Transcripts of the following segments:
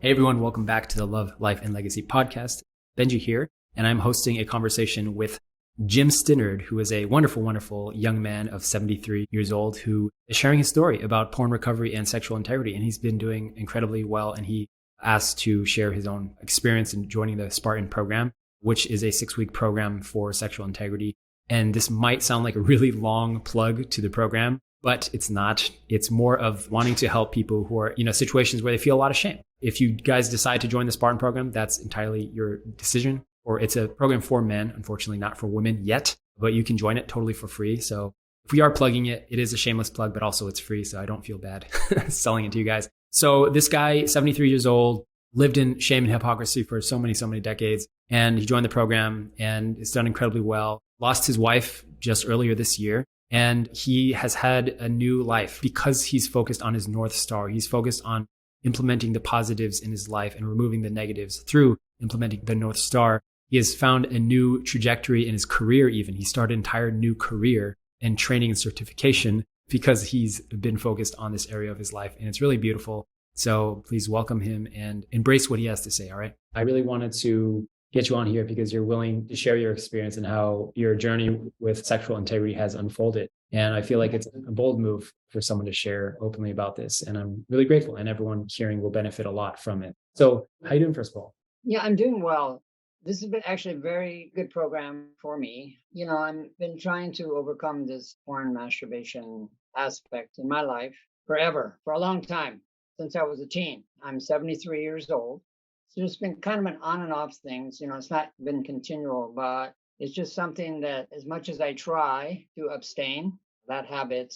Hey everyone, welcome back to the Love, Life, and Legacy podcast. Benji here, and I'm hosting a conversation with Jim Stinard, who is a wonderful, wonderful young man of 73 years old who is sharing his story about porn recovery and sexual integrity. And he's been doing incredibly well. And he asked to share his own experience in joining the Spartan program, which is a 6-week program for sexual integrity. And this might sound like a really long plug to the program, but it's not. It's more of wanting to help people who are, situations where they feel a lot of shame. If you guys decide to join the Spartan program, that's entirely your decision. Or it's a program for men, unfortunately not for women yet, but you can join it totally for free. So if we are plugging it, it is a shameless plug, but also it's free. So I don't feel bad selling it to you guys. So this guy, 73 years old, lived in shame and hypocrisy for so many decades. And he joined the program and it's done incredibly well. Lost his wife just earlier this year. And he has had a new life because he's focused on his North Star. He's focused on implementing the positives in his life and removing the negatives through implementing the North Star. He has found a new trajectory in his career even. He started an entire new career in training and certification because he's been focused on this area of his life. And it's really beautiful. So please welcome him and embrace what he has to say, all right? I really wanted to get you on here because you're willing to share your experience and how your journey with sexual integrity has unfolded. And I feel like it's a bold move for someone to share openly about this. And I'm really grateful, and everyone hearing will benefit a lot from it. So how you doing, first of all? Yeah, I'm doing well. This has been actually a very good program for me. I've been trying to overcome this porn masturbation aspect in my life forever, for a long time, since I was a teen. I'm 73 years old. So it's been kind of an on and off thing. It's not been continual, but it's just something that as much as I try to abstain that habit,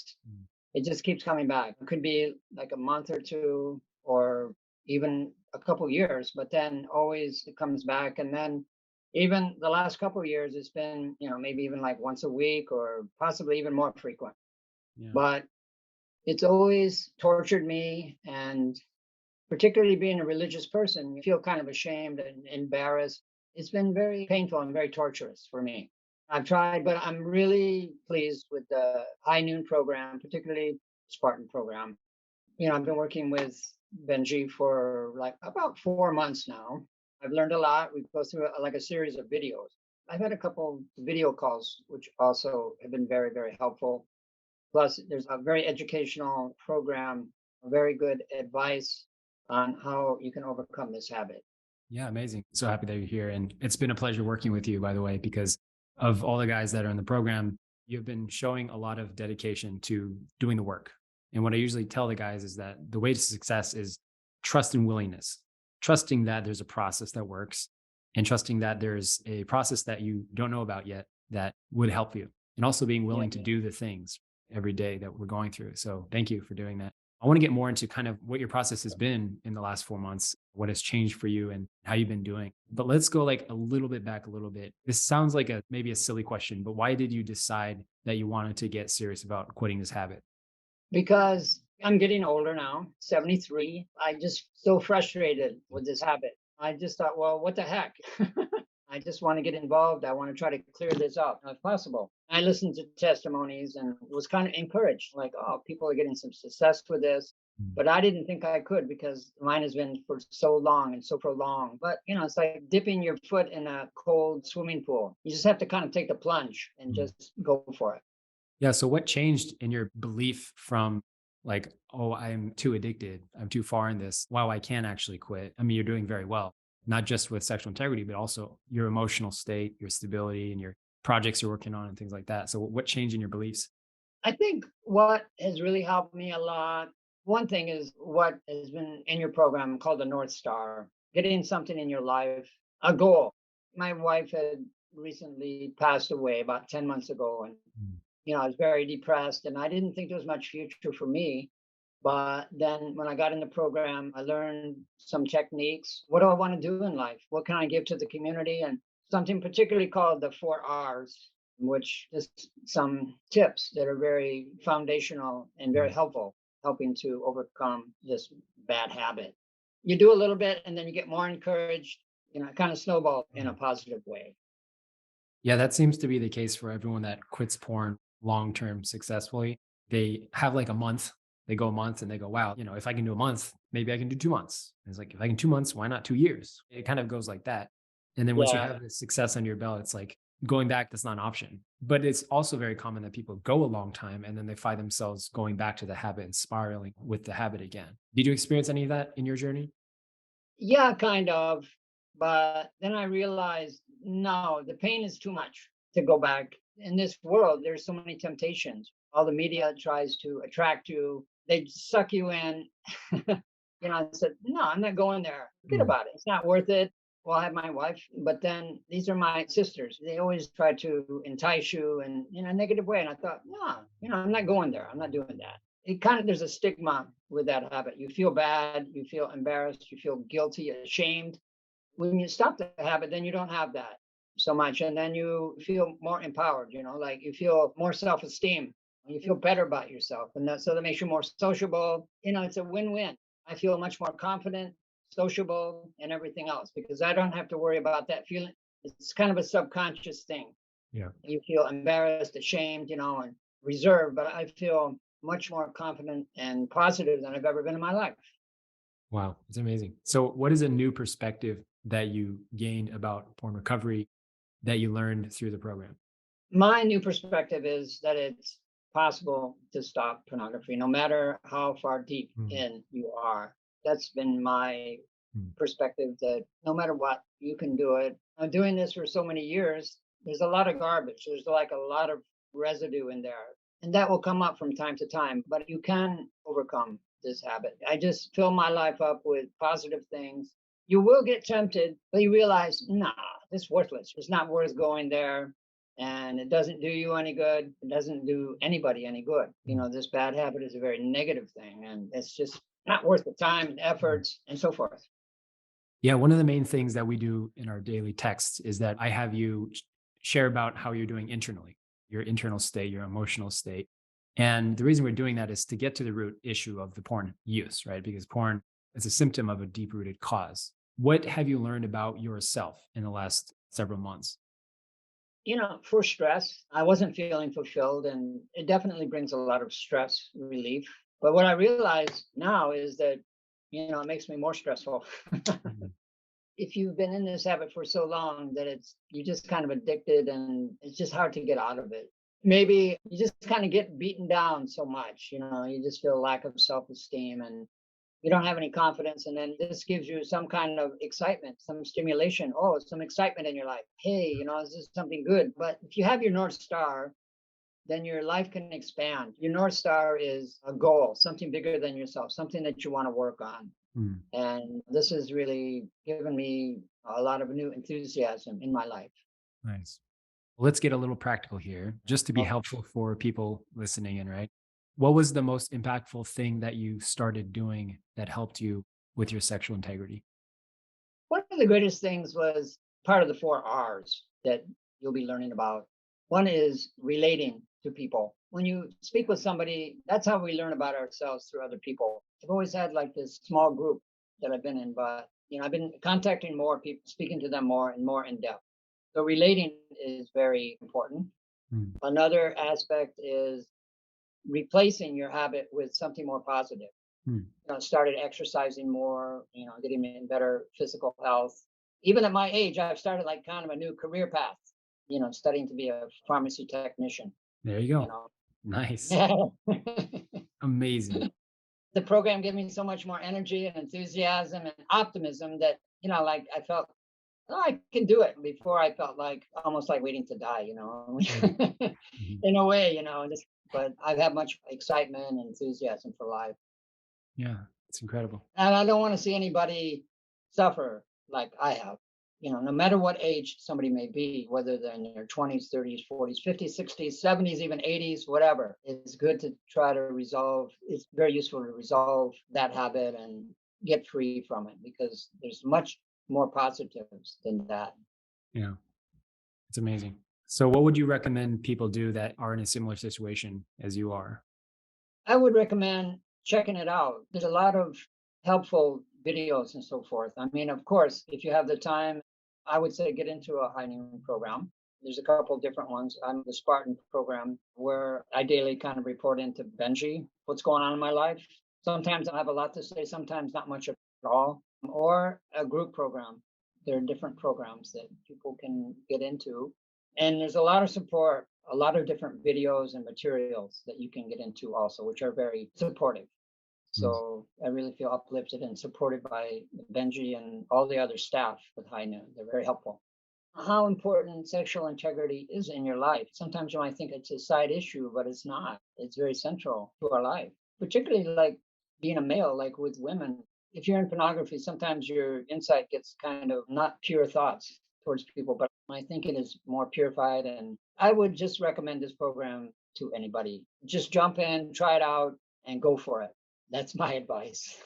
it just keeps coming back. It could be like a month or two or even a couple years, but then always it comes back. And then even the last couple of years, it's been, maybe even like once a week or possibly even more frequent. Yeah. But it's always tortured me. And particularly being a religious person, you feel kind of ashamed and embarrassed. It's been very painful and very torturous for me. I've tried, but I'm really pleased with the high noon program, particularly Spartan program. I've been working with Benji for like about 4 months now. I've learned a lot. We go through like a series of videos. I've had a couple video calls, which also have been very, very helpful. Plus, there's a very educational program, very good advice on how you can overcome this habit. Yeah, amazing. So happy that you're here. And it's been a pleasure working with you, by the way, because of all the guys that are in the program, you've been showing a lot of dedication to doing the work. And what I usually tell the guys is that the way to success is trust and willingness, trusting that there's a process that works and trusting that there's a process that you don't know about yet that would help you. And also being willing to do the things every day that we're going through. So thank you for doing that. I want to get more into kind of what your process has been in the last 4 months, what has changed for you and how you've been doing. But let's go like a little bit back a little bit. This sounds like maybe a silly question, but why did you decide that you wanted to get serious about quitting this habit? Because I'm getting older now, 73. I just so frustrated with this habit. I just thought, well, what the heck? I just want to get involved. I want to try to clear this up if possible. I listened to testimonies and was kind of encouraged, like, oh, people are getting some success with this. But I didn't think I could because mine has been for so long and so prolonged. But, it's like dipping your foot in a cold swimming pool. You just have to kind of take the plunge and just go for it. Yeah. So what changed in your belief from like, oh, I'm too addicted, I'm too far in this, wow, I can actually quit? I mean, you're doing very well, not just with sexual integrity, but also your emotional state, your stability, and your projects you're working on and things like that. So what changed in your beliefs? I think what has really helped me a lot, one thing is what has been in your program called the North Star, getting something in your life, a goal. My wife had recently passed away about 10 months ago. And, I was very depressed and I didn't think there was much future for me. But then when I got in the program, I learned some techniques. What do I want to do in life? What can I give to the community? And something particularly called the 4 R's, which is some tips that are very foundational and very helpful, helping to overcome this bad habit. You do a little bit and then you get more encouraged, it kind of snowball in a positive way. Yeah, that seems to be the case for everyone that quits porn long-term successfully. They have like a month, they go a month and they go, wow, if I can do a month, maybe I can do 2 months. And it's like, if I can 2 months, why not 2 years? It kind of goes like that. And then once you Yeah. have this success under your belt, it's like going back, that's not an option. But it's also very common that people go a long time and then they find themselves going back to the habit and spiraling with the habit again. Did you experience any of that in your journey? Yeah, kind of. But then I realized, no, the pain is too much to go back. In this world, there's so many temptations. All the media tries to attract you. They suck you in. I said, no, I'm not going there. Forget Mm, about it. It's not worth it. Well, I have my wife, but then these are my sisters. They always try to entice you and in a negative way. And I thought, no, I'm not going there. I'm not doing that. It kind of, there's a stigma with that habit. You feel bad, you feel embarrassed, you feel guilty, ashamed. When you stop the habit, then you don't have that so much. And then you feel more empowered, like you feel more self esteem. You feel better about yourself. And so that makes you more sociable. It's a win win. I feel much more confident, sociable, and everything else because I don't have to worry about that feeling. It's kind of a subconscious thing. yeah. You feel embarrassed, ashamed, and reserved, but I feel much more confident and positive than I've ever been in my life. Wow. It's amazing. So, what is a new perspective that you gained about porn recovery that you learned through the program? My new perspective is that it's possible to stop pornography no matter how far deep Mm, in you are. That's been my mm, perspective, that no matter what, you can do it. I'm doing this for so many years. There's a lot of garbage. There's like a lot of residue in there. And that will come up from time to time, but you can overcome this habit. I just fill my life up with positive things. You will get tempted, but you realize, nah, it's worthless. It's not worth going there. And it doesn't do you any good. It doesn't do anybody any good. mm, This bad habit is a very negative thing, and it's just not worth the time and mm. efforts and so forth. Yeah, one of the main things that we do in our daily texts is that I have you share about how you're doing internally, your internal state, your emotional state. And the reason we're doing that is to get to the root issue of the porn use, right? Because porn is a symptom of a deep rooted cause. What have you learned about yourself in the last several months? For stress, I wasn't feeling fulfilled, and it definitely brings a lot of stress relief. But what I realize now is that, it makes me more stressful. Mhm. If you've been in this habit for so long that you're just kind of addicted and it's just hard to get out of it. Maybe you just kind of get beaten down so much, you just feel lack of self-esteem and you don't have any confidence. And then this gives you some kind of excitement, some stimulation. Oh, some excitement in your life. Hey, this is something good. But if you have your North Star, then your life can expand. Your North Star is a goal, something bigger than yourself, something that you want to work on. Mm, And this has really given me a lot of new enthusiasm in my life. nice. Let's get a little practical here, just to be Okay. helpful for people listening in, right? What was the most impactful thing that you started doing that helped you with your sexual integrity? One of the greatest things was part of the 4 R's that you'll be learning about. One is relating to people. When you speak with somebody, that's how we learn about ourselves, through other people. I've always had like this small group that I've been in, but I've been contacting more people, speaking to them more and more in depth. So relating is very important. Mm, Another aspect is replacing your habit with something more positive. mm. Started exercising more, getting in better physical health. Even at my age, I've started like kind of a new career path, studying to be a pharmacy technician, There you you go. know. Nice. Yeah. Amazing. The program gave me so much more energy and enthusiasm and optimism that, like I felt, oh, I can do it. Before I felt like almost like waiting to die, Mm, mhm. in a way, but I've had much excitement and enthusiasm for life. Yeah, it's incredible. And I don't want to see anybody suffer like I have. No matter what age somebody may be, whether they're in their 20s, 30s, 40s, 50s, 60s, 70s, even 80s, whatever, it's good to try to resolve. It's very useful to resolve that habit and get free from it because there's much more positives than that. Yeah, it's amazing. So, what would you recommend people do that are in a similar situation as you are? I would recommend checking it out. There's a lot of helpful videos and so forth. I mean, of course, if you have the time, I would say get into a high noon program. There's a couple of different ones. I'm the Spartan program where I daily kind of report into Benji what's going on in my life. Sometimes I have a lot to say, sometimes not much at all, or a group program. There are different programs that people can get into. And there's a lot of support, a lot of different videos and materials that you can get into also, which are very supportive. Mm. So I really feel uplifted and supported by Benji and all the other staff with High Noon. They're very helpful. How important sexual integrity is in your life. Sometimes you might think it's a side issue, but it's not. It's very central to our life, particularly like being a male, like with women. If you're in pornography, sometimes your insight gets kind of not pure thoughts towards people, but my thinking is more purified. And I would just recommend this program to anybody. Just jump in, try it out, and go for it. That's my advice.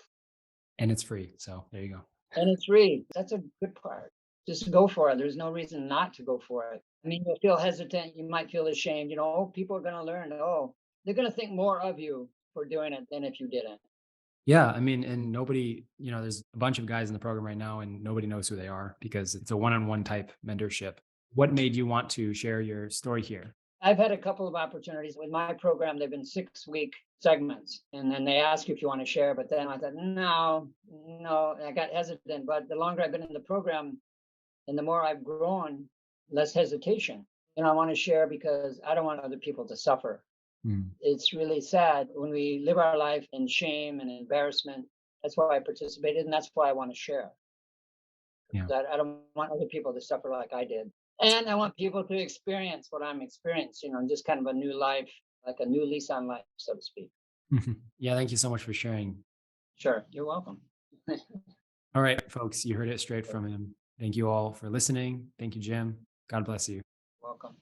And it's free. So there you go. And it's free. That's a good part. Just go for it. There's no reason not to go for it. I mean, you'll feel hesitant. You might feel ashamed. Oh, people are going to learn. Oh, they're going to think more of you for doing it than if you didn't. Yeah. I mean, and nobody, there's a bunch of guys in the program right now and nobody knows who they are because it's a one-on-one type mentorship. What made you want to share your story here? I've had a couple of opportunities with my program. They've been 6-week segments, and then they ask you if you want to share. But then I thought, no, no, I got hesitant. But the longer I've been in the program and the more I've grown, less hesitation. I want to share because I don't want other people to suffer. Mm. It's really sad when we live our life in shame and embarrassment. That's why I participated, and that's why I want to share. Yeah. That I don't want other people to suffer like I did. And I want people to experience what I'm experiencing, just kind of a new life, like a new lease on life, so to speak. Yeah. Thank you so much for sharing. Sure, you're welcome. All right, folks, you heard it straight from him. Thank you all for listening. Thank you, Jim. God bless you. Welcome.